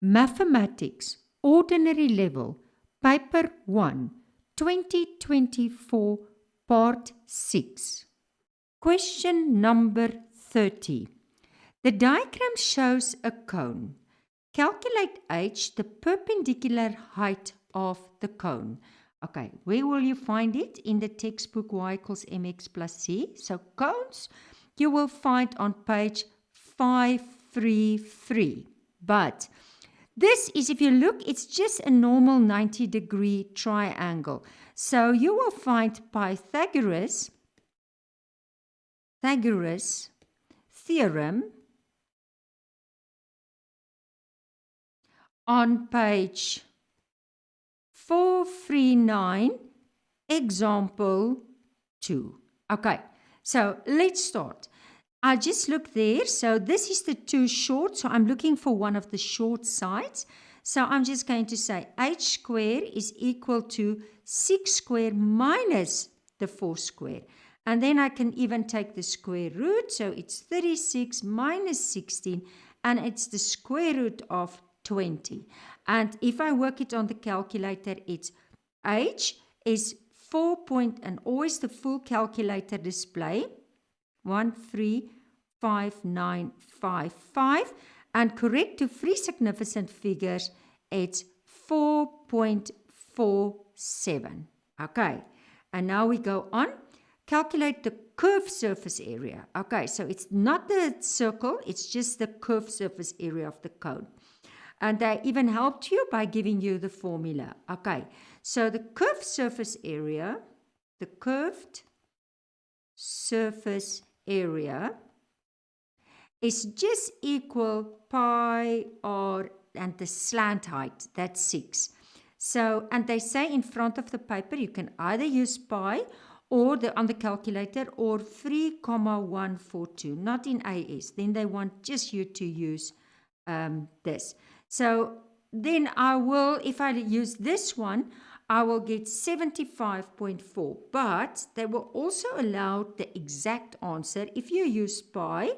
Mathematics, Ordinary Level, Paper 1, 2024, Part 6. Question number 30. The diagram shows a cone. Calculate h, the perpendicular height of the cone. Okay, where will you find it? In the textbook y equals mx plus c. So cones you will find on page 533. But this is, if you look, it's just a normal 90-degree triangle. So you will find Pythagoras theorem on page 439, example 2. Okay, so let's start. I just look there. So this is the two short. So I'm looking for one of the short sides. So I'm just going to say h squared is equal to 6 squared minus the 4 squared. And then I can even take the square root. So it's 36 minus 16. And it's the square root of 20. And if I work it on the calculator, it's h is 4 and always the full calculator display. 1,35955, and correct to three significant figures, it's 4.47. Okay, and now we go on. Calculate the curved surface area. Okay, so it's not the circle, it's just the curved surface area of the cone. And they even helped you by giving you the formula. Okay, so the curved surface area, is just equal pi r and the slant height, that's 6. So, and they say in front of the paper, you can either use pi or on the calculator or 3,142, not in AS. Then they want just you to use this. So then I will, if I use this one, I will get 75.4, but they will also allow the exact answer if you use pi.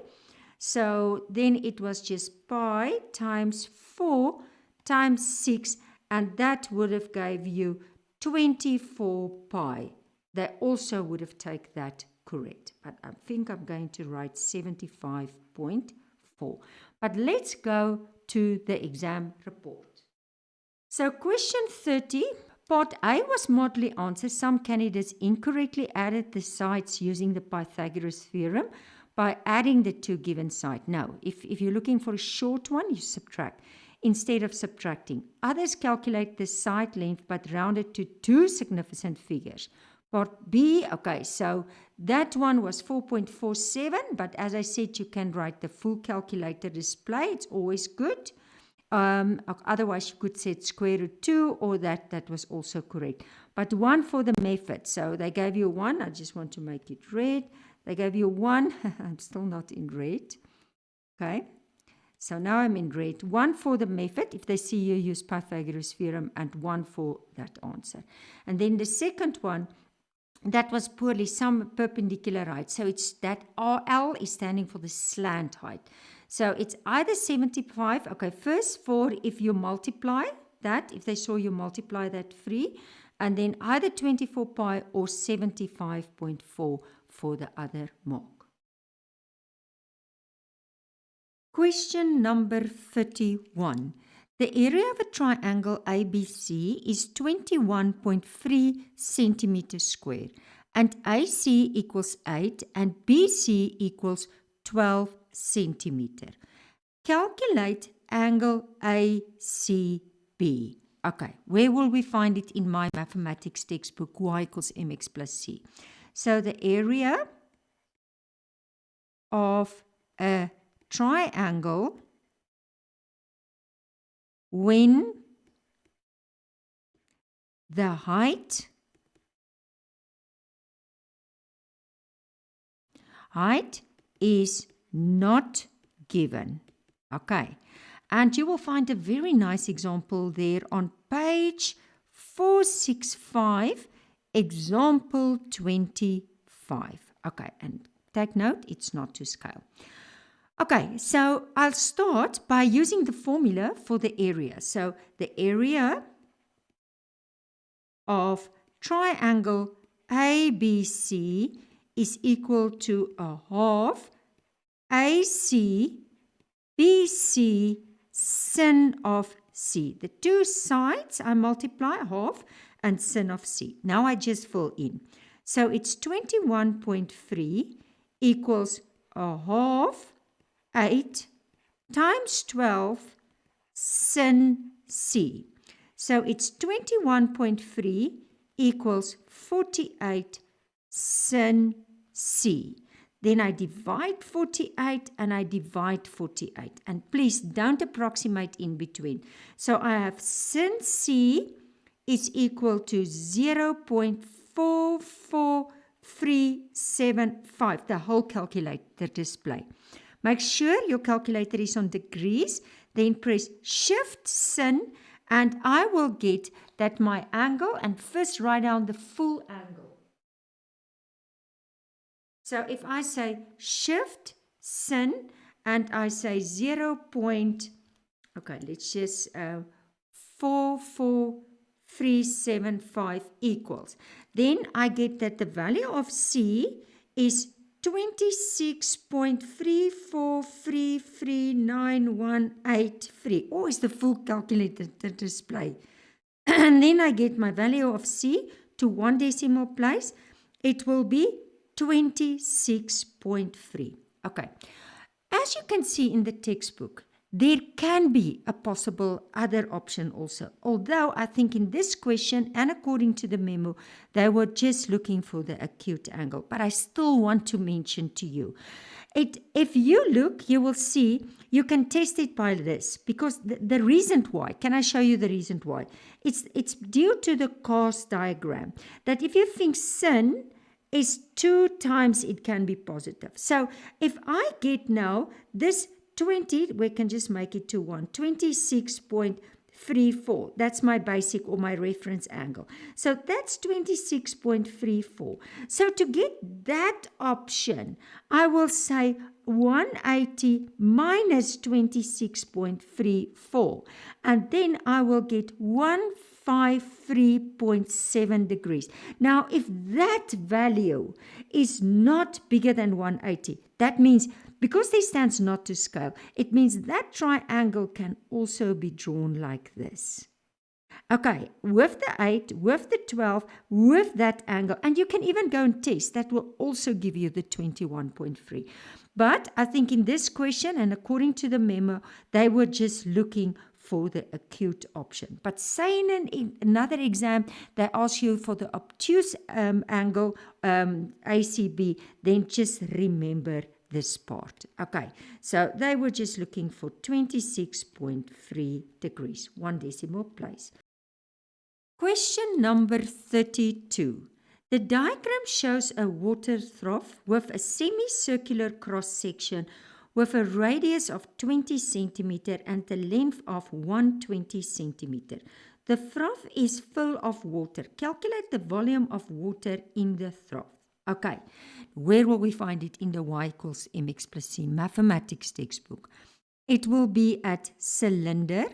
So then it was just pi times 4 times 6, and that would have gave you 24 pi. They also would have taken that correct, but I think I'm going to write 75.4. But let's go to the exam report. So question 30. Part A was modelly answered. Some candidates incorrectly added the sides using the Pythagoras theorem by adding the two given sides. Now, if you're looking for a short one, you subtract instead of subtracting. Others calculate the side length but round it to two significant figures. Part B, okay, so that one was 4.47, but as I said, you can write the full calculator display. It's always good. Otherwise, you could set square root 2, or that was also correct. But 1 for the method. So they gave you 1. I just want to make it red. They gave you 1. I'm still not in red. Okay. So now I'm in red. 1 for the method, if they see you use Pythagoras theorem, and 1 for that answer. And then the second one, that was poorly, some perpendicular height. So it's that RL is standing for the slant height. So it's either 75, okay, first for if you multiply that, if they saw you multiply that 3, and then either 24 pi or 75.4 for the other mark. Question number 31. The area of a triangle ABC is 21.3 centimeters squared, and AC equals 8 and BC equals 12 centimeter. Calculate angle ACB. Okay, where will we find it in my mathematics textbook? Y equals mx plus c. So the area of a triangle when the height is not given. Okay, and you will find a very nice example there on page 465, example 25. Okay, and take note, it's not to scale. Okay, so I'll start by using the formula for the area. So the area of triangle ABC is equal to a half AC BC sin of C. The two sides I multiply half and sin of C. Now I just fill in. So it's 21.3 equals a half 8 times 12 sin C. So it's 21.3 equals 48 sin C. Then I divide 48 and I divide 48. And please don't approximate in between. So I have sin C is equal to 0.44375, the whole calculator display. Make sure your calculator is on degrees, then press Shift Sin, and I will get that my angle, and first write down the full angle. So if I say Shift Sin, and I say 44375 equals, then I get that the value of C is 26.34339183. Or is the full calculator display. And then I get my value of C to one decimal place. It will be 26.3. Okay. As you can see in the textbook, there can be a possible other option also. Although I think in this question and according to the memo, they were just looking for the acute angle. But I still want to mention to you, if you look, you will see you can test it by this. Because the reason why, can I show you the reason why? It's due to the cos diagram. That if you think sin is 2 times, it can be positive. So if I get now this 20, we can just make it to 1, 26.34. That's my basic or my reference angle. So that's 26.34. So to get that option, I will say 180 minus 26.34. And then I will get 153.7 degrees. Now, if that value is not bigger than 180, that means because this stands not to scale, it means that triangle can also be drawn like this. Okay, with the 8, with the 12, with that angle, and you can even go and test, that will also give you the 21.3. But I think in this question, and according to the memo, they were just looking for the acute option. But say in another exam, they ask you for the obtuse angle, ACB, then just remember this part. Okay, so they were just looking for 26.3 degrees, one decimal place. Question number 32. The diagram shows a water trough with a semicircular cross-section with a radius of 20 centimeter and a length of 120 centimeter. The trough is full of water. Calculate the volume of water in the trough. Okay, where will we find it in the y equals mx plus c mathematics textbook? It will be at cylinder,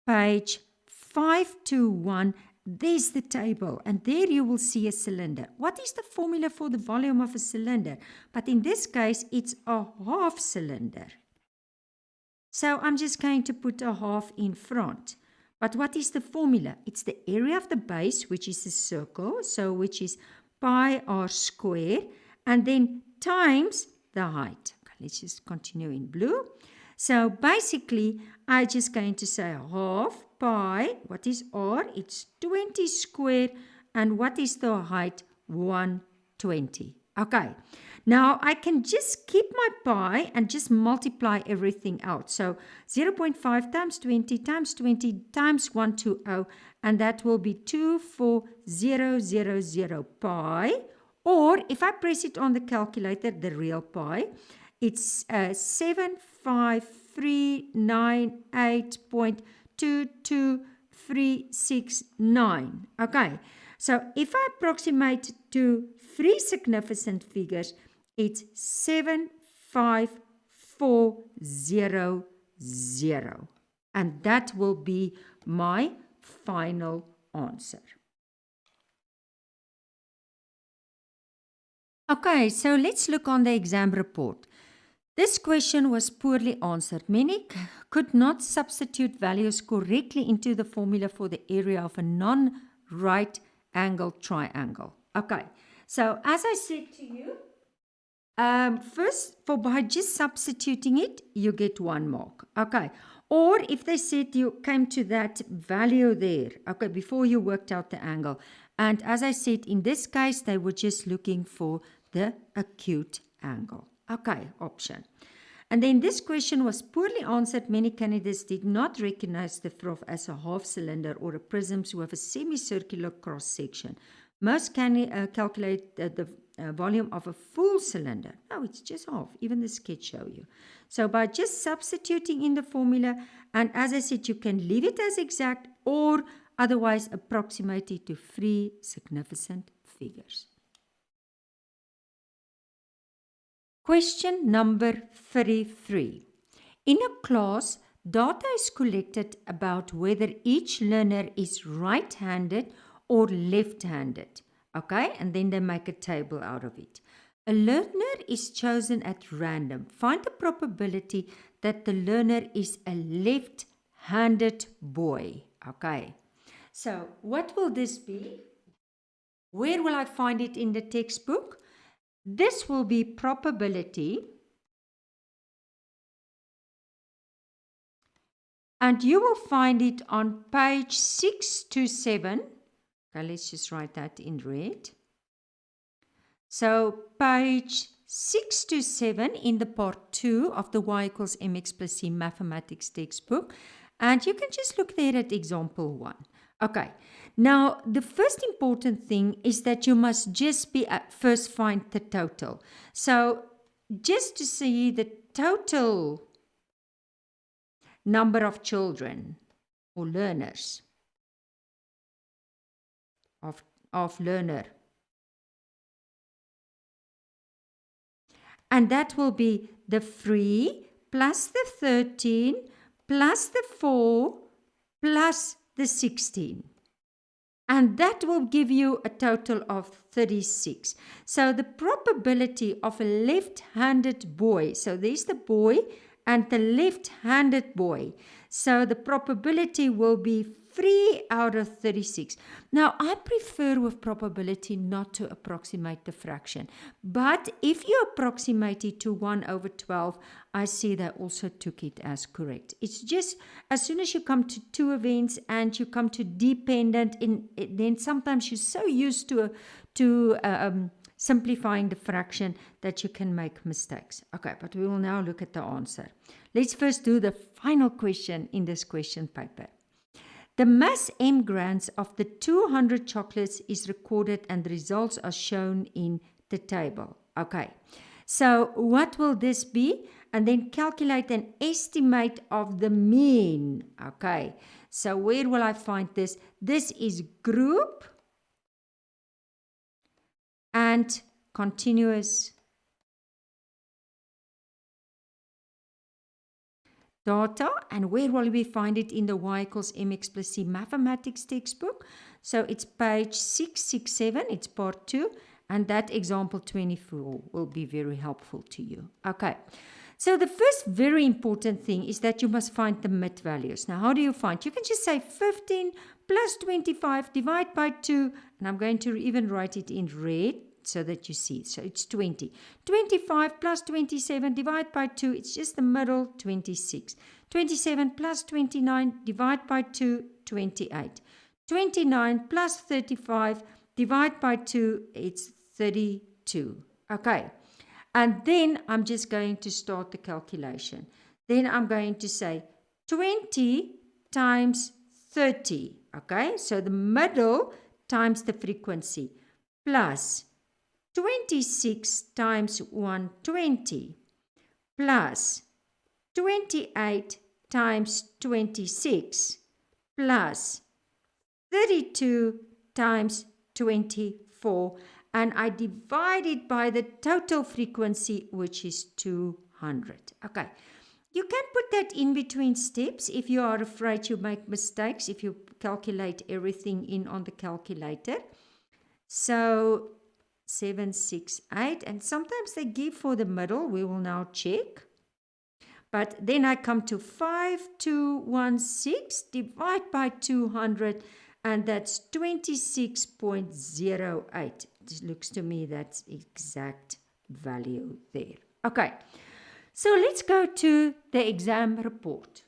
page 521. There's the table, and there you will see a cylinder. What is the formula for the volume of a cylinder? But in this case, it's a half cylinder. So I'm just going to put a half in front. But what is the formula? It's the area of the base, which is a circle, so which is pi r square, and then times the height. Okay, let's just continue in blue. So basically, I'm just going to say half pi, what is r? It's 20 square, and what is the height? 120. Okay, now I can just keep my pi and just multiply everything out. So 0.5 times 20 times 20 times 120, and that will be 24000 pi. Or if I press it on the calculator, the real pi, it's 75398.22369. Okay, so if I approximate to 3 significant figures, it's 5,400. And that will be my final answer. Okay, so let's look on the exam report. This question was poorly answered. Many could not substitute values correctly into the formula for the area of a non-right angled triangle. Okay, so as I said to you, first, by just substituting it, you get 1 mark. Okay, or if they said you came to that value there, okay, before you worked out the angle. And as I said, in this case, they were just looking for the acute angle. Okay, option. And then this question was poorly answered. Many candidates did not recognize the froth as a half cylinder or a prism with a semicircular cross section. Most can calculate the volume of a full cylinder. No, it's just half. Even the sketch show you. So by just substituting in the formula, and as I said, you can leave it as exact or otherwise approximate it to 3 significant figures. Question number 33. In a class, data is collected about whether each learner is right-handed or left-handed. Okay, and then they make a table out of it. A learner is chosen at random. Find the probability that the learner is a left-handed boy. Okay, so what will this be? Where will I find it in the textbook? This will be probability, and you will find it on page 6 to 7. Okay, let's just write that in red. So page 6 to 7 in the part 2 of the y equals mx plus c mathematics textbook, and you can just look there at example 1. Okay, now the first important thing is that you must just be first find the total. So just to see the total number of children or learners of learner. And that will be the 3 plus the 13 plus the 4 plus the 16. And that will give you a total of 36. So the probability of a left-handed boy, so there's the boy and the left-handed boy. So the probability will be 3 out of 36. Now, I prefer with probability not to approximate the fraction. But if you approximate it to 1 over 12, I see they also took it as correct. It's just as soon as you come to 2 events and you come to dependent, then sometimes you're so used to simplifying the fraction that you can make mistakes. Okay, but we will now look at the answer. Let's first do the final question in this question paper. The mass m grams of the 200 chocolates is recorded and the results are shown in the table. Okay, so what will this be? And then calculate an estimate of the mean. Okay, so where will I find this? This is group and continuous data. And where will we find it? In the y equals mx plus c mathematics textbook. So it's page 667, it's part 2, and that example 24 will be very helpful to you. Okay, so the first very important thing is that you must find the mid values. Now, how do you find? You can just say 15 plus 25 divide by 2, and I'm going to even write it in red so that you see. So it's 20. 25 plus 27 divide by 2, it's just the middle, 26. 27 plus 29 divide by 2, 28. 29 plus 35 divide by 2, it's 32. Okay, and then I'm just going to start the calculation. Then I'm going to say 20 times 30. Okay, so the middle times the frequency plus 26 times 120 plus 28 times 26 plus 32 times 24, and I divide it by the total frequency, which is 200. Okay. You can put that in between steps if you are afraid you make mistakes, if you calculate everything in on the calculator. So 768, and sometimes they give for the middle. We will now check. But then I come to 5216, divide by 200, and that's 26.08. It looks to me that's exact value there. Okay, so let's go to the exam report.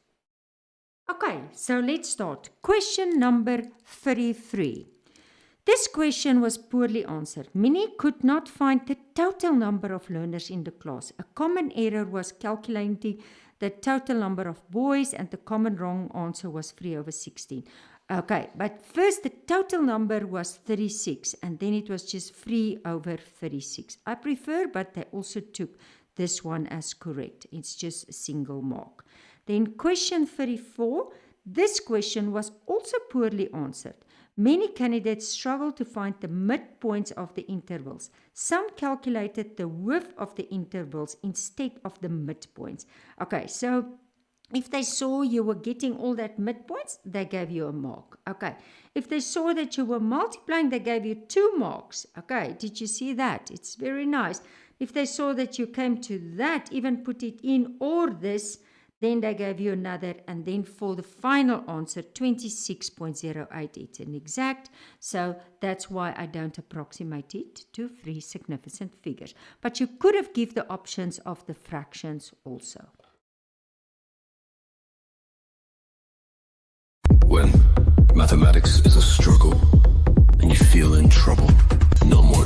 Okay, so let's start. Question number 33. This question was poorly answered. Many could not find the total number of learners in the class. A common error was calculating the total number of boys, and the common wrong answer was 3/16. Okay, but first the total number was 36, and then it was just 3/36. I prefer, but they also took this one as correct. It's just a single mark. Then question 34. This question was also poorly answered. Many candidates struggled to find the midpoints of the intervals. Some calculated the width of the intervals instead of the midpoints. Okay, so if they saw you were getting all that midpoints, they gave you a mark. Okay, if they saw that you were multiplying, they gave you 2 marks. Okay, did you see that? It's very nice. If they saw that you came to that, even put it in or this, then they gave you another, and then for the final answer, 26.08, it's an exact, so that's why I don't approximate it to 3 significant figures. But you could have given the options of the fractions also. When mathematics is a struggle and you feel in trouble, no more